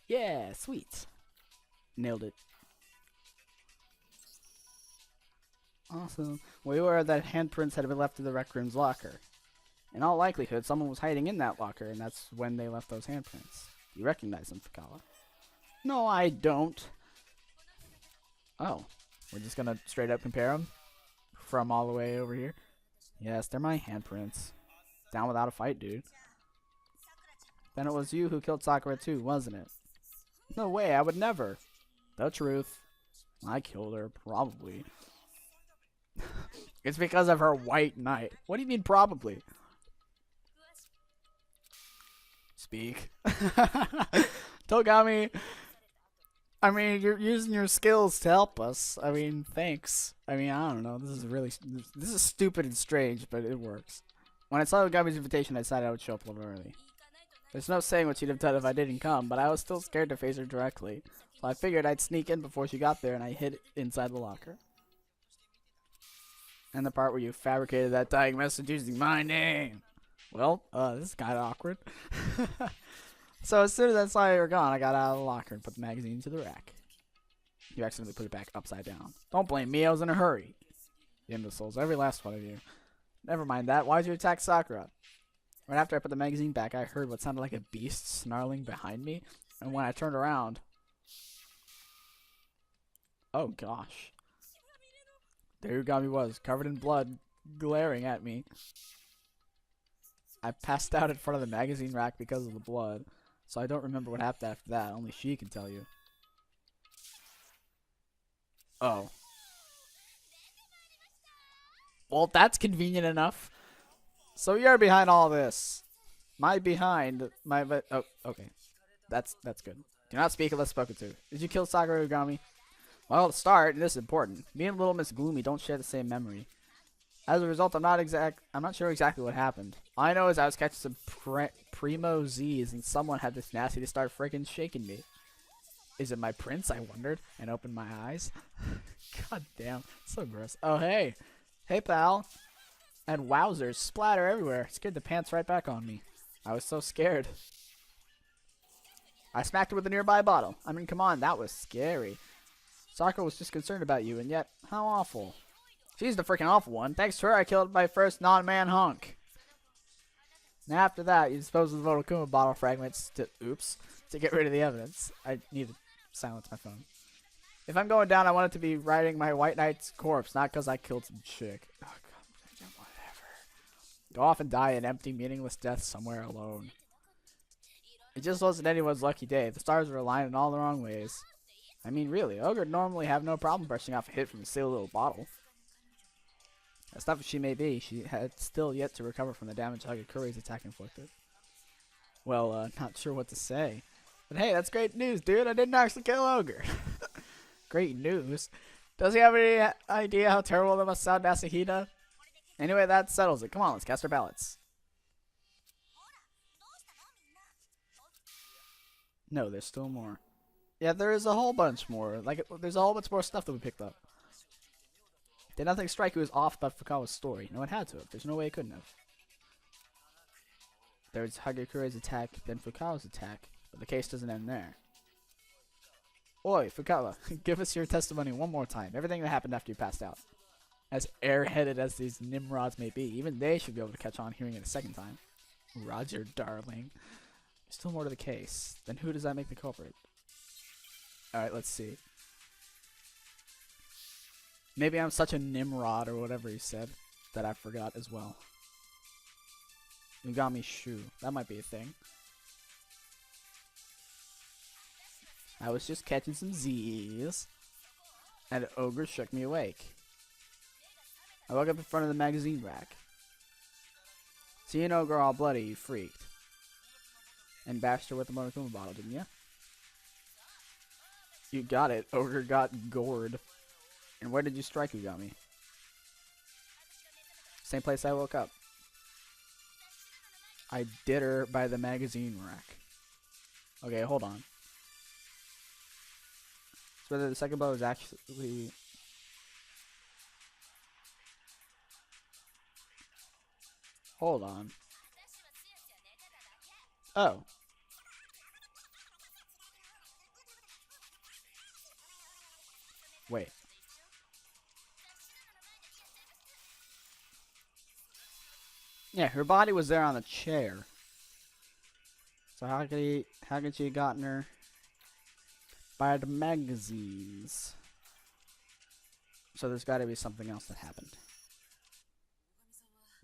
Yeah, sweet. Nailed it. Awesome. We were that handprints had been left in the Rec Room's locker. In all likelihood, someone was hiding in that locker, and that's when they left those handprints. You recognize them, Fukawa? No, I don't. Oh. We're just gonna straight up compare them? From all the way over here? Yes, they're my handprints. Down without a fight, dude. Then it was you who killed Sakura too, wasn't it? No way, I would never. The truth. I killed her, probably. It's because of her white knight. What do you mean, probably? Speak. Togami, I mean, you're using your skills to help us. I mean, thanks. I mean, I don't know. This is stupid and strange, but it works. When I saw Ogami's invitation, I decided I would show up a little early. There's no saying what she'd have done if I didn't come, but I was still scared to face her directly. So I figured I'd sneak in before she got there, and I hid inside the locker. And the part where you fabricated that dying message using my name. Well, this is kind of awkward. So as soon as I saw you were gone, I got out of the locker and put the magazine into the rack. You accidentally put it back upside down. Don't blame me, I was in a hurry. You imbeciles, every last one of you. Never mind that, why'd you attack Sakura? Right after I put the magazine back, I heard what sounded like a beast snarling behind me, and when I turned around... Oh gosh. There Ugami was, covered in blood, glaring at me. I passed out in front of the magazine rack because of the blood, so I don't remember what happened after that. Only she can tell you. Oh. Well, that's convenient enough. So you're behind all this. Oh, okay. That's good. Do not speak unless spoken to. Did you kill Sakura Ugami? Well, to start, and this is important, me and Little Miss Gloomy don't share the same memory. As a result, I'm not sure exactly what happened. All I know is I was catching some primo Z's, and someone had this nasty to start freaking shaking me. Is it my prince? I wondered, and opened my eyes. God damn, so gross. Oh hey, pal. And wowzers, splatter everywhere. Scared the pants right back on me. I was so scared. I smacked her with a nearby bottle. I mean, come on, that was scary. Sakura was just concerned about you, and yet, how awful. She's the freaking awful one. Thanks to her, I killed my first non-man hunk. And after that, you dispose of the Monokuma bottle fragments to get rid of the evidence. I need to silence my phone. If I'm going down, I want it to be riding my white knight's corpse, not because I killed some chick. Oh, God, whatever. Go off and die an empty, meaningless death somewhere alone. It just wasn't anyone's lucky day. The stars were aligned in all the wrong ways. I mean, really, Ogre would normally have no problem brushing off a hit from a silly little bottle. As tough as she may be, she had still yet to recover from the damage Hagakuri's attack inflicted. Well, not sure what to say. But hey, that's great news, dude. I didn't actually kill Ogre. Great news? Does he have any idea how terrible that must sound, Masahida? Anyway, that settles it. Come on, let's cast our ballots. No, there's still more. Yeah, there is a whole bunch more. Like, there's a whole bunch more stuff that we picked up. Did nothing strike you as off about Fukawa's story? No, it had to have. There's no way it couldn't have. There's Hagakuri's attack, then Fukawa's attack, but the case doesn't end there. Oi, Fukawa, give us your testimony one more time. Everything that happened after you passed out. As airheaded as these Nimrods may be, even they should be able to catch on hearing it a second time. Roger, darling. There's still more to the case. Then who does that make the culprit? Alright, let's see. Maybe I'm such a Nimrod or whatever he said that I forgot as well. Ogami's shoe. That might be a thing. I was just catching some Z's, and an ogre shook me awake. I woke up in front of the magazine rack. See an ogre all bloody, you freaked. And bashed her with the Monokuma bottle, didn't you? You got it. Ogre got gored. And where did you strike Ogami? Same place I woke up. I did her by the magazine rack. Okay, hold on. So whether the second blow is actually... Hold on. Oh. Wait. Yeah, her body was there on the chair. So how could she have gotten her by the magazines? So there's got to be something else that happened.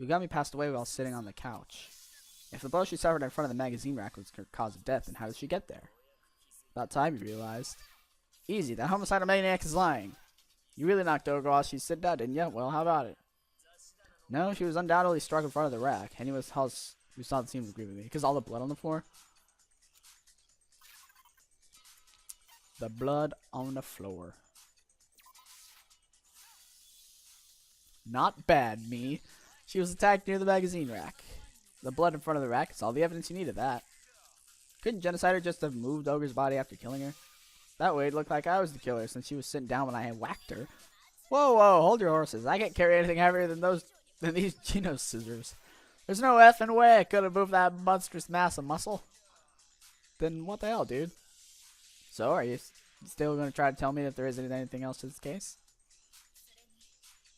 Ogami passed away while sitting on the couch. If the blow she suffered in front of the magazine rack was her cause of death, then how did she get there? About time you realized. Easy, that homicidal maniac is lying. You really knocked Ogre while she said that, didn't you? Well, how about it? No, she was undoubtedly struck in front of the rack. Anyone else who saw the scene would agree with me. Because all the blood on the floor. The blood on the floor. Not bad, me. She was attacked near the magazine rack. The blood in front of the rack is all the evidence you need of that. Couldn't Genocider just have moved Ogre's body after killing her? That way it looked like I was the killer since she was sitting down when I had whacked her. Whoa, whoa, hold your horses. I can't carry anything heavier than these Gino scissors. There's no effing way I could have moved that monstrous mass of muscle. Then what the hell, dude? So, are you still going to try to tell me that there isn't anything else to this case?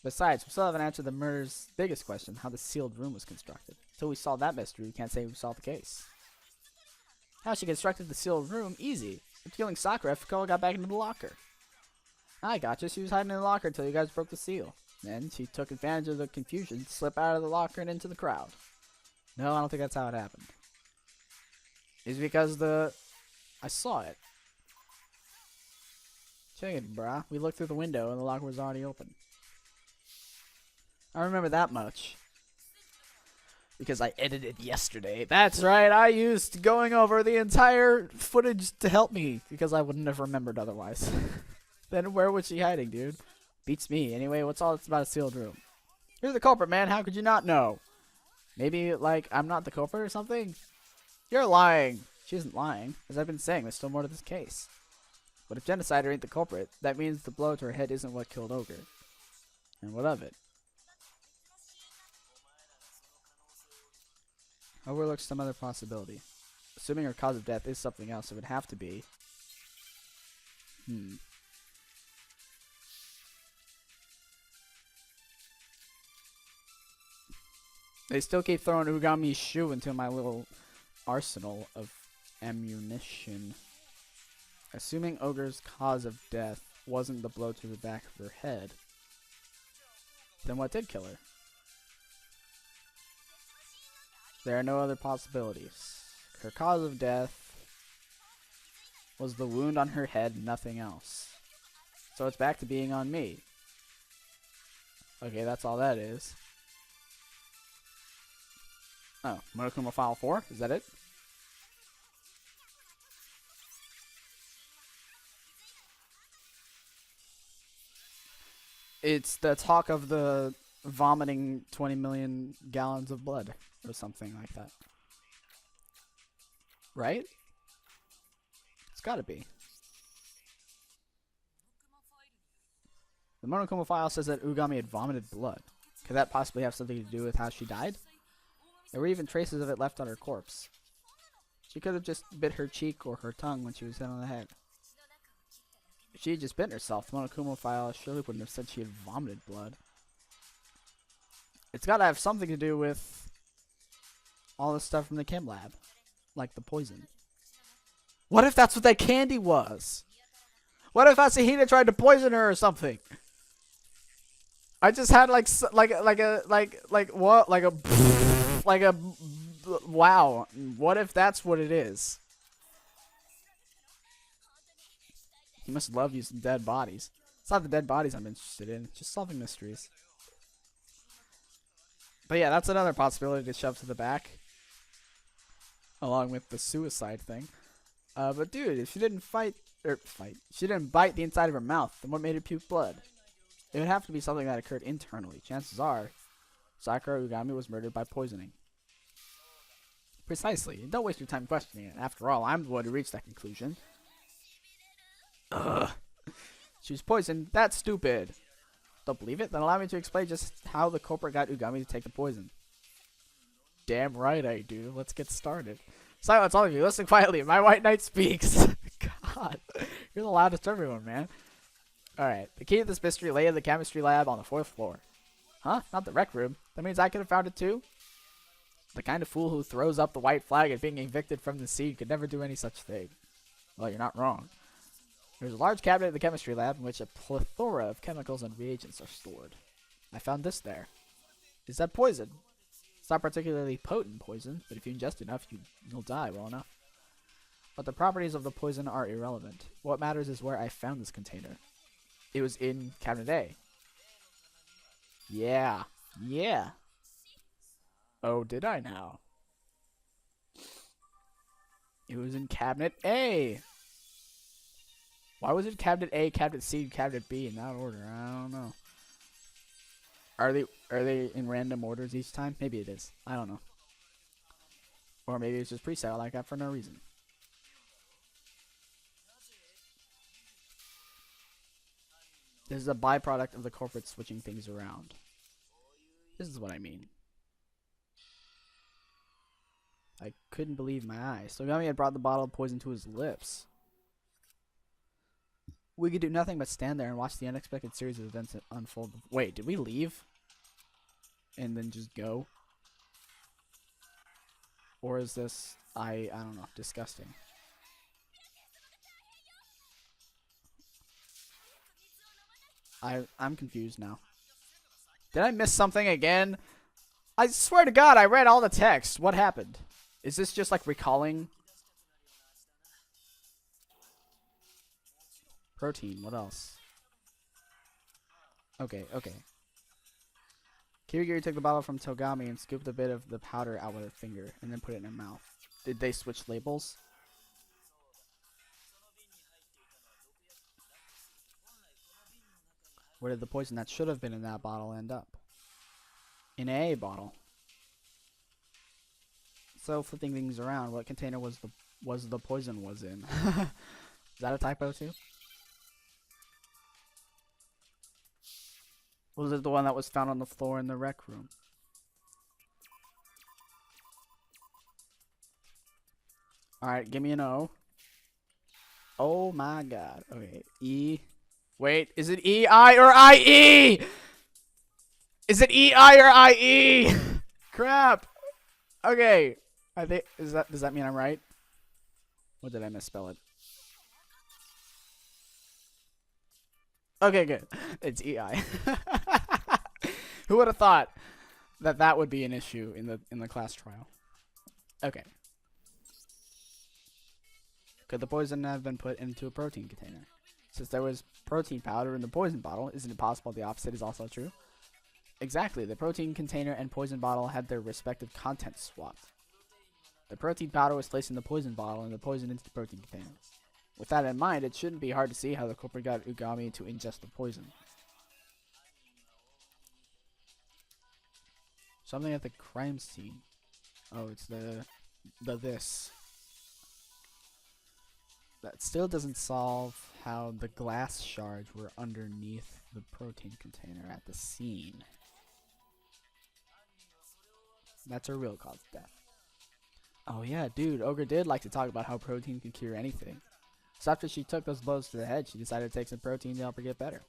Besides, we still haven't answered the murder's biggest question, how the sealed room was constructed. Until we solve that mystery, we can't say we solved the case. How she constructed the sealed room? Easy. After killing Sakura, Fukuoka got back into the locker. I gotcha. She was hiding in the locker until you guys broke the seal. Then she took advantage of the confusion to slip out of the locker and into the crowd. No, I don't think that's how it happened. It's because I saw it. Check it, brah. We looked through the window and the locker was already open. I remember that much. Because I edited yesterday. That's right, I used going over the entire footage to help me. Because I wouldn't have remembered otherwise. Then where was she hiding, dude? Beats me. Anyway, what's all this about a sealed room? You're the culprit, man. How could you not know? Maybe, like, I'm not the culprit or something? You're lying. She isn't lying. As I've been saying, there's still more to this case. But if Genocider ain't the culprit, that means the blow to her head isn't what killed Ogre. And what of it? Overlooks some other possibility. Assuming her cause of death is something else, it would have to be... They still keep throwing Ogami's shoe into my little arsenal of ammunition. Assuming Ogre's cause of death wasn't the blow to the back of her head, then what did kill her? There are no other possibilities. Her cause of death was the wound on her head, nothing else. So it's back to being on me. Okay, that's all that is. Oh, Monokuma File 4? Is that it? It's the talk of the vomiting 20 million gallons of blood. Or something like that. Right? It's gotta be. The Monokuma file says that Ogami had vomited blood. Could that possibly have something to do with how she died? There were even traces of it left on her corpse. She could have just bit her cheek or her tongue when she was hit on the head. If she had just bitten herself, the Monokuma file surely wouldn't have said she had vomited blood. It's gotta have something to do with all the stuff from the chem lab. Like the poison. What if that's what that candy was? What if Asahina tried to poison her or something? I just had wow. What if that's what it is? He must love using dead bodies. It's not the dead bodies I'm interested in, just solving mysteries. But yeah, that's another possibility to shove to the back. Along with the suicide thing. But dude, if she didn't she didn't bite the inside of her mouth, then what made her puke blood? It would have to be something that occurred internally. Chances are, Sakura Ogami was murdered by poisoning. Precisely. Don't waste your time questioning it. After all, I'm the one who reached that conclusion. Ugh. She was poisoned. That's stupid. Don't believe it? Then allow me to explain just how the culprit got Ogami to take the poison. Damn right I do. Let's get started. Silence, all of you. Listen quietly. My white knight speaks. God. You're the loudest everyone, man. Alright, the key to this mystery lay in the chemistry lab on the 4th floor. Huh? Not the rec room? That means I could have found it too? The kind of fool who throws up the white flag at being evicted from the scene could never do any such thing. Well, you're not wrong. There's a large cabinet in the chemistry lab in which a plethora of chemicals and reagents are stored. I found this there. Is that poison? It's not particularly potent poison, but if you ingest enough, you'll die well enough. But the properties of the poison are irrelevant. What matters is where I found this container. It was in Cabinet A. Yeah. Yeah. Oh, did I now? It was in Cabinet A. Why was it Cabinet A, Cabinet C, Cabinet B in that order? I don't know. Are they in random orders each time? Maybe it is. I don't know. Or maybe it's just preset like that for no reason. This is a byproduct of the corporate switching things around. This is what I mean. I couldn't believe my eyes. So Ogami had brought the bottle of poison to his lips. We could do nothing but stand there and watch the unexpected series of events that unfold. Wait, did we leave? And then just go? Or is this, I don't know, disgusting? I'm confused now. Did I miss something again? I swear to God, I read all the text. What happened? Is this just like recalling? Protein, what else? Okay. Kirigiri took the bottle from Togami and scooped a bit of the powder out with her finger and then put it in her mouth. Did they switch labels? Where did the poison that should have been in that bottle end up? In an A bottle. So flipping things around, what container was the poison was in? Is that a typo too? Was it the one that was found on the floor in the rec room? Alright, give me an O. Oh my god. Okay, E. Wait, is it E, I, or I-E? Is it E, I, or I-E? Crap. Okay. I think, does that mean I'm right? Or did I misspell it? Okay, good. It's EI. Who would have thought that would be an issue in the class trial? Okay. Could the poison have been put into a protein container? Since there was protein powder in the poison bottle, isn't it possible the opposite is also true? Exactly. The protein container and poison bottle had their respective contents swapped. The protein powder was placed in the poison bottle and the poison into the protein container. With that in mind, it shouldn't be hard to see how the culprit got Ogami to ingest the poison. Something at the crime scene. Oh, it's this. That still doesn't solve how the glass shards were underneath the protein container at the scene. That's a real cause of death. Oh yeah, dude, Ogre did like to talk about how protein can cure anything. So after she took those blows to the head, she decided to take some protein to help her get better.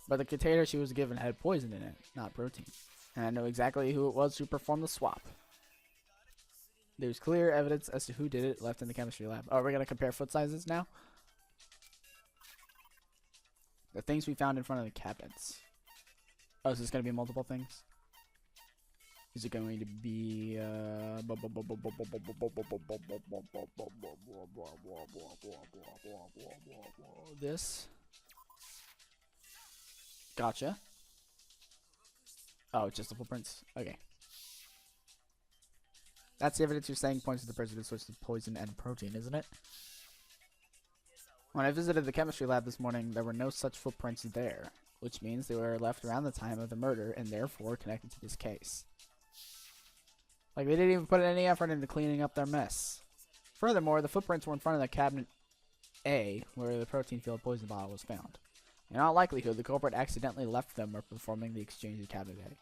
But the container she was given had poison in it, not protein. And I know exactly who it was who performed the swap. There's clear evidence as to who did it left in the chemistry lab. Oh, we're going to compare foot sizes now? The things we found in front of the cabinets. Oh, is this going to be multiple things? Is it going to be this? Gotcha. Oh, just the footprints. Okay. That's the evidence you're saying points to the person who switched to poison and protein, isn't it? When I visited the chemistry lab this morning, there were no such footprints there, which means they were left around the time of the murder and therefore connected to this case. Like, they didn't even put any effort into cleaning up their mess. Furthermore, the footprints were in front of the cabinet A, where the protein-filled poison bottle was found. In all likelihood, the culprit accidentally left them while performing the exchange in cabinet A.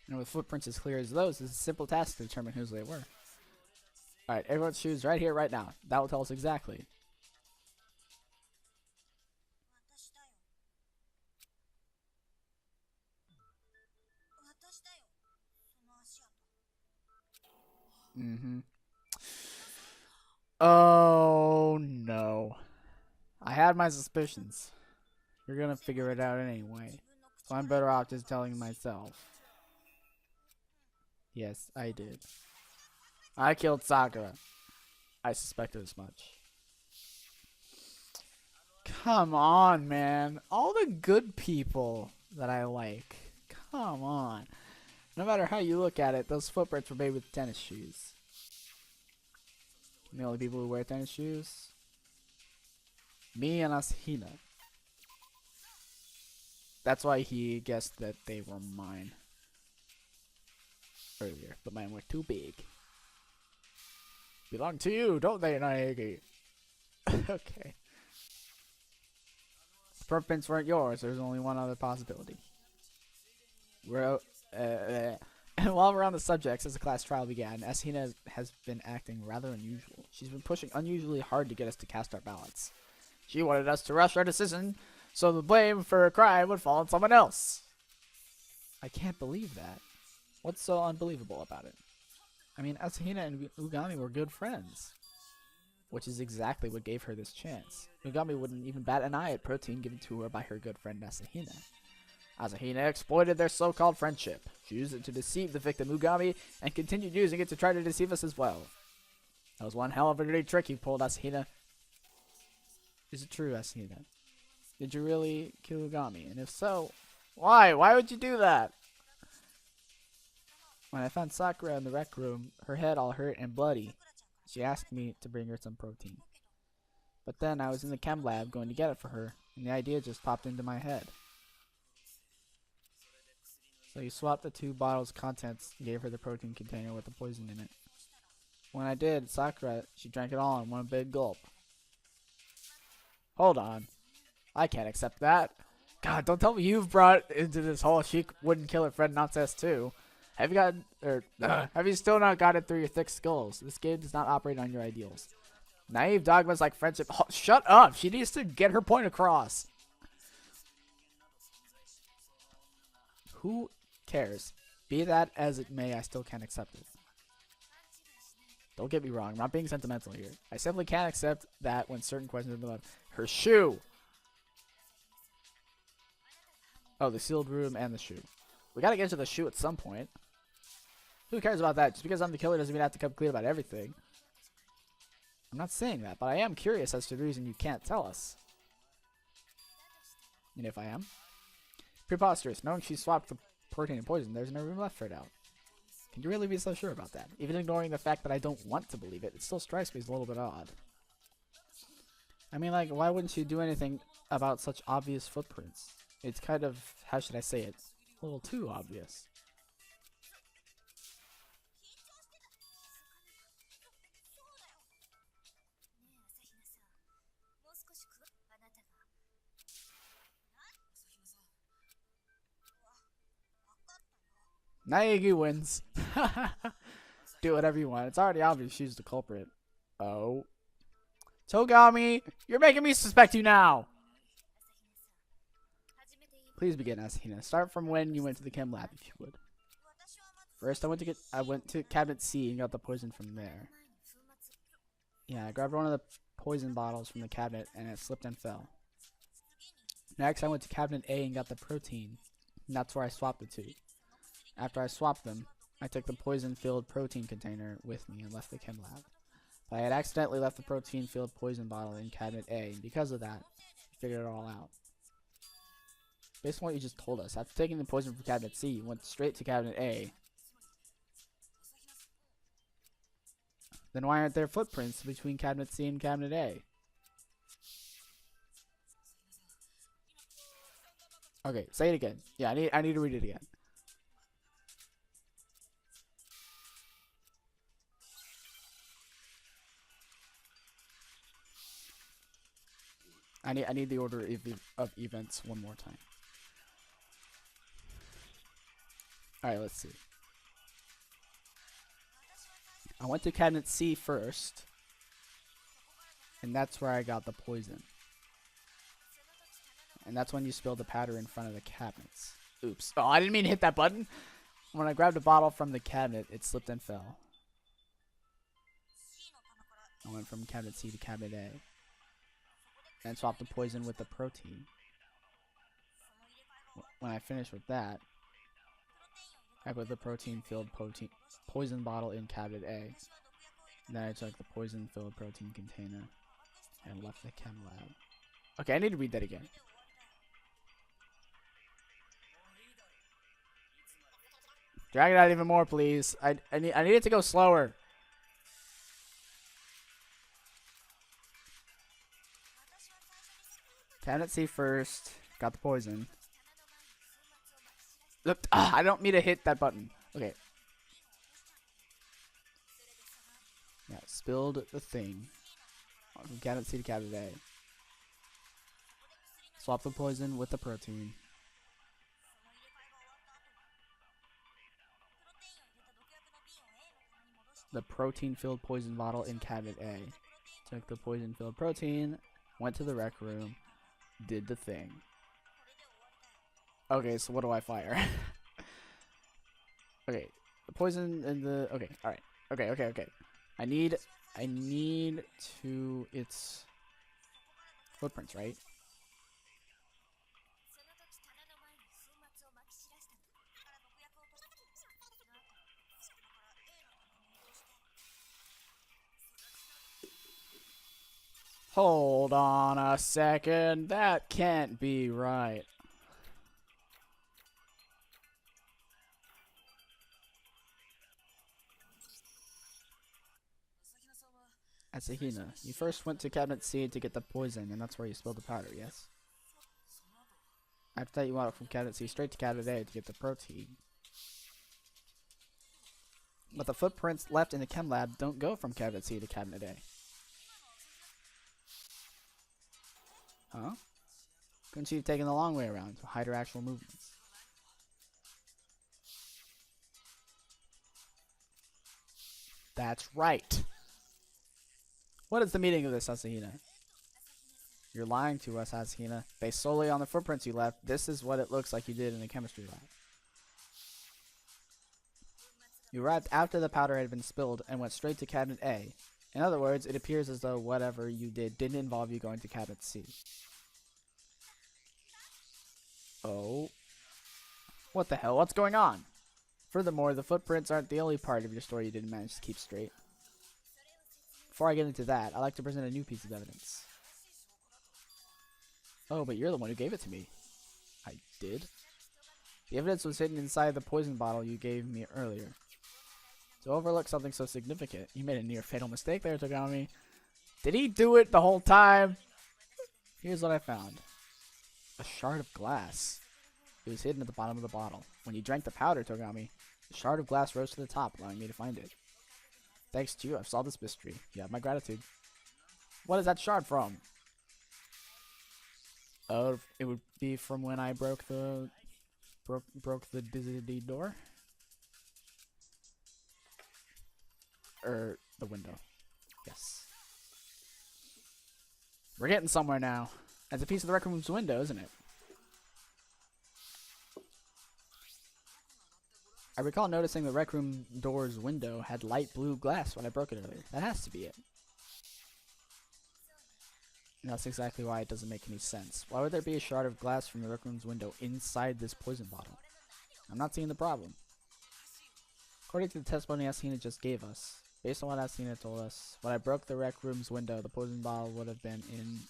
And with footprints as clear as those, it's a simple task to determine whose they were. Alright, everyone choose right here, right now. That will tell us exactly. Mm-hmm. Oh, no. I had my suspicions. You're gonna figure it out anyway. So I'm better off just telling myself. Yes, I did. I killed Sakura. I suspected as much. Come on, man. All the good people that I like. Come on. No matter how you look at it, those footprints were made with tennis shoes. And the only people who wear tennis shoes? Me and Asahina. That's why he guessed that they were mine earlier, but mine were too big. Belong to you, don't they, Naegi? Okay. The footprints weren't yours. There's only one other possibility. And while we're on the subject, as the class trial began, Asahina has been acting rather unusual. She's been pushing unusually hard to get us to cast our ballots. She wanted us to rush our decision, so the blame for a crime would fall on someone else. I can't believe that. What's so unbelievable about it? I mean, Asahina and Ugami were good friends. Which is exactly what gave her this chance. Ugami wouldn't even bat an eye at protein given to her by her good friend Asahina. Asahina exploited their so-called friendship. She used it to deceive the victim Ugami, and continued using it to try to deceive us as well. That was one hell of a dirty trick he pulled, Asahina. Is it true, Asahina? Did you really kill Ugami? And if so, why? Why would you do that? When I found Sakura in the rec room, her head all hurt and bloody, she asked me to bring her some protein. But then I was in the chem lab going to get it for her, and the idea just popped into my head. So you swapped the 2 bottles' contents and gave her the protein container with the poison in it. When I did, Sakura, she drank it all in one big gulp. Hold on. I can't accept that. God, don't tell me you've brought into this whole she wouldn't kill her friend nonsense too. Have you still not got it through your thick skulls? This game does not operate on your ideals. Naive dogmas like friendship. Oh, shut up! She needs to get her point across. Who cares? Be that as it may, I still can't accept it. Don't get me wrong, I'm not being sentimental here. I simply can't accept that when certain questions are about her shoe. Oh, the sealed room and the shoe. We gotta get to the shoe at some point. Who cares about that? Just because I'm the killer doesn't mean I have to come clean about everything. I'm not saying that, but I am curious as to the reason you can't tell us. And if I am? Preposterous. Knowing she swapped the protein and poison, there's no room left for doubt. Can you really be so sure about that? Even ignoring the fact that I don't want to believe it, it still strikes me as a little bit odd. I mean, like, why wouldn't she do anything about such obvious footprints? It's kind of, how should I say it, a little too obvious. Naegi wins. Do whatever you want. It's already obvious she's the culprit. Oh. Togami, you're making me suspect you now. Please begin, Asahina. Start from when you went to the chem lab, if you would. First, I went to cabinet C and got the poison from there. Yeah, I grabbed one of the poison bottles from the cabinet and it slipped and fell. Next, I went to cabinet A and got the protein, and that's where I swapped the 2. After I swapped them, I took the poison-filled protein container with me and left the chem lab. But I had accidentally left the protein-filled poison bottle in cabinet A, and because of that, I figured it all out. Based on what you just told us, after taking the poison from cabinet C, you went straight to cabinet A. Then why aren't there footprints between cabinet C and cabinet A? Okay, say it again. Yeah, I need to read it again. I need the order of events one more time. Alright, let's see. I went to cabinet C first, and that's where I got the poison. And that's when you spilled the powder in front of the cabinets. Oops. Oh, I didn't mean to hit that button. When I grabbed a bottle from the cabinet, it slipped and fell. I went from cabinet C to cabinet A. And swapped the poison with the protein. When I finished with that, I put the protein-filled poison bottle in cabinet A. Then I took the poison-filled protein container and left the chem lab. Okay, I need to read that again. Drag it out even more, please. I need it to go slower. Cabinet C first. Got the poison. Look, I don't mean to hit that button. Okay. Yeah, spilled the thing. From cabinet C to cabinet A. Swap the poison with the protein. The protein-filled poison bottle in cabinet A. Took the poison-filled protein, went to the rec room, did the thing. Okay, so what do I fire? Okay, the poison and the... Okay, alright. Okay. I need to... It's... footprints, right? Hold on a second. That can't be right. Asahina, you first went to cabinet C to get the poison, and that's where you spilled the powder, yes? After that, you went from cabinet C straight to cabinet A to get the protein. But the footprints left in the chem lab don't go from cabinet C to cabinet A. Huh? Couldn't she have taken the long way around to hide her actual movements? That's right. What is the meaning of this, Asahina? You're lying to us, Asahina. Based solely on the footprints you left, this is what it looks like you did in the chemistry lab. You arrived after the powder had been spilled and went straight to cabinet A. In other words, it appears as though whatever you did didn't involve you going to cabinet C. Oh. What the hell? What's going on? Furthermore, the footprints aren't the only part of your story you didn't manage to keep straight. Before I get into that, I'd like to present a new piece of evidence. Oh, but you're the one who gave it to me. I did? The evidence was hidden inside the poison bottle you gave me earlier. To overlook something so significant, you made a near-fatal mistake there, Togami. Did he do it the whole time? Here's what I found. A shard of glass. It was hidden at the bottom of the bottle. When you drank the powder, Togami, the shard of glass rose to the top, allowing me to find it. Thanks to you, I've solved this mystery. You have my gratitude. What is that shard from? Oh, it would be from when I broke the Dizzy door? The window. Yes. We're getting somewhere now. It's a piece of the rec room's window, isn't it? I recall noticing the rec room door's window had light blue glass when I broke it earlier. That has to be it. And that's exactly why it doesn't make any sense. Why would there be a shard of glass from the rec room's window inside this poison bottle? I'm not seeing the problem. According to the testimony Asahina just gave us, based on what Asahina told us, when I broke the rec room's window, the poison bottle would have been in...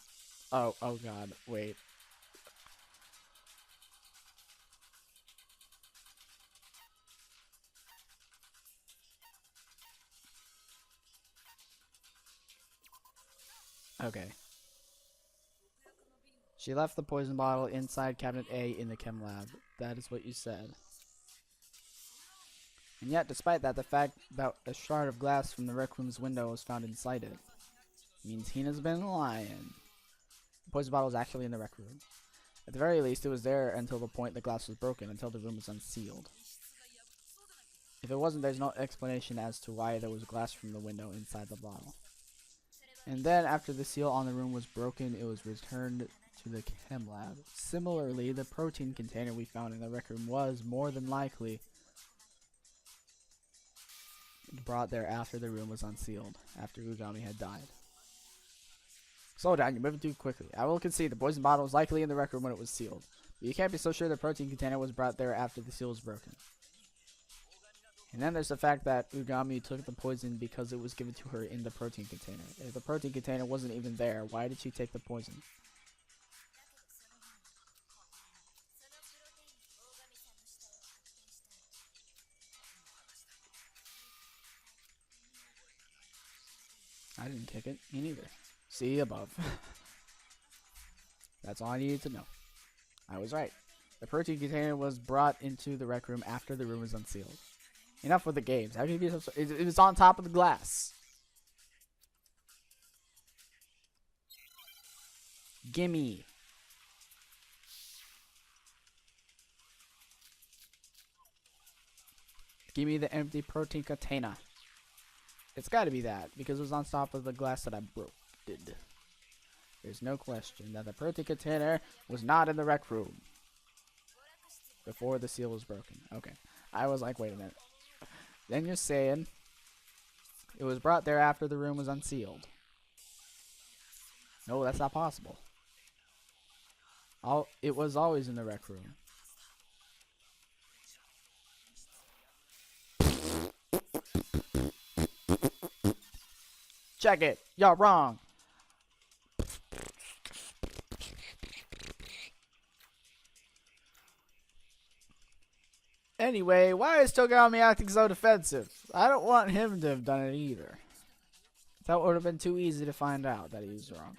Oh god, wait. Okay. She left the poison bottle inside cabinet A in the chem lab. That is what you said. And yet, despite that, the fact that a shard of glass from the rec room's window was found inside it means Hina's been lying. The poison bottle was actually in the rec room. At the very least, it was there until the point the glass was broken, until the room was unsealed. If it wasn't, there's no explanation as to why there was glass from the window inside the bottle. And then, after the seal on the room was broken, it was returned to the chem lab. Similarly, the protein container we found in the rec room was, more than likely, brought there after the room was unsealed, after Ugami had died. Slow down, you're moving too quickly. I will concede the poison bottle was likely in the rec room when it was sealed. But you can't be so sure the protein container was brought there after the seal was broken. And then there's the fact that Ugami took the poison because it was given to her in the protein container. If the protein container wasn't even there, why did she take the poison? I didn't kick it. Me neither. See above. That's all I needed to know. I was right. The protein container was brought into the rec room after the room was unsealed. Enough with the games. How can you be so? It was on top of the glass. Gimme. Give me the empty protein container. It's got to be that, because it was on top of the glass that I broke. There's no question that the protein container was not in the rec room before the seal was broken. Okay. I was like, wait a minute. Then you're saying it was brought there after the room was unsealed. No, that's not possible. It was always in the rec room. Check it. Y'all wrong. Anyway, why is Togami acting so defensive? I don't want him to have done it either. That would have been too easy to find out that he was wrong.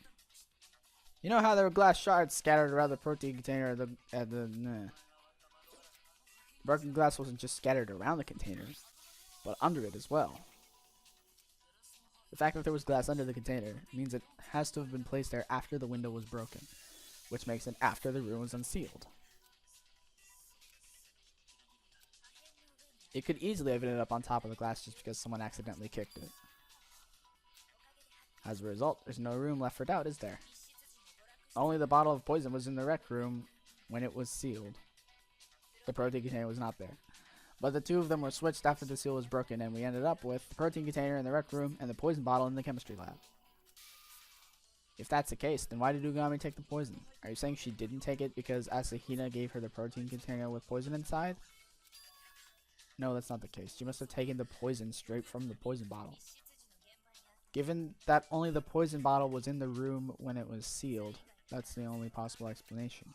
You know how there were glass shards scattered around the protein container broken glass wasn't just scattered around the container, but under it as well. The fact that there was glass under the container means it has to have been placed there after the window was broken, which makes it after the room was unsealed. It could easily have ended up on top of the glass just because someone accidentally kicked it. As a result, there's no room left for doubt, is there? Only the bottle of poison was in the rec room when it was sealed. The protein container was not there. But the two of them were switched after the seal was broken, and we ended up with the protein container in the rec room and the poison bottle in the chemistry lab. If that's the case, then why did Ugami take the poison? Are you saying she didn't take it because Asahina gave her the protein container with poison inside? No, that's not the case. She must have taken the poison straight from the poison bottle. Given that only the poison bottle was in the room when it was sealed, that's the only possible explanation.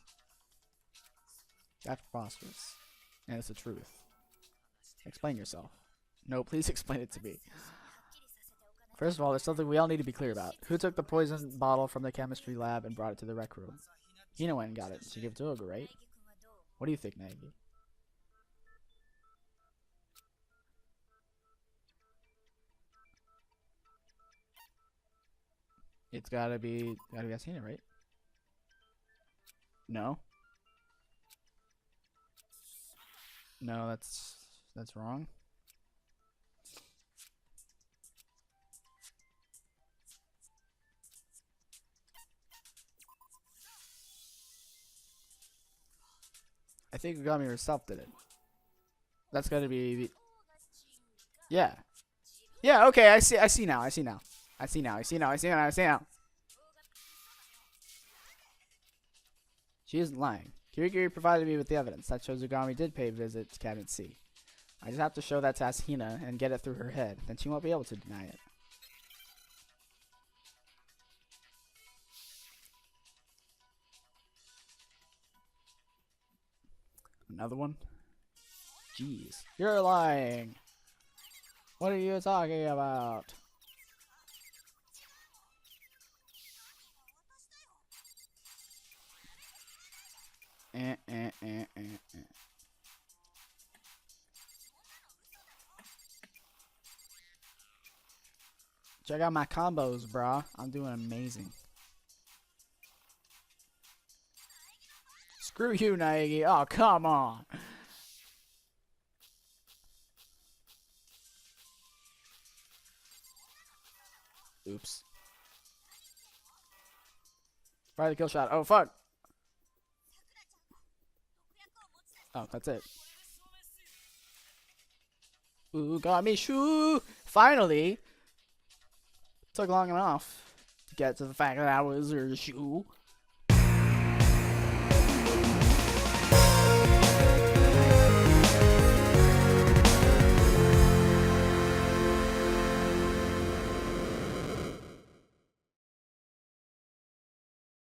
That's preposterous. And it's the truth. Explain yourself. No, please explain it to me. First of all, there's something we all need to be clear about. Who took the poison bottle from the chemistry lab and brought it to the rec room? Hina went and got it. She gave it to Oga, right? What do you think, Nagi? It's gotta be Asahina, right? No. No, that's wrong. I think Ugami herself did it. That's gotta be. Yeah. Yeah. Okay. I see now. She isn't lying. Kirigiri provided me with the evidence that shows Ugami did pay a visit to Cabinet C. I just have to show that to Asahina and get it through her head, then she won't be able to deny it. Another one? Jeez. You're lying! What are you talking about? Check out my combos, brah. I'm doing amazing. Screw you, Naegi. Oh, come on. Oops. Fire the kill shot. Oh, fuck. Oh, that's it. OOGAMI'S. Finally! Took long enough to get to the fact that I was her shoe.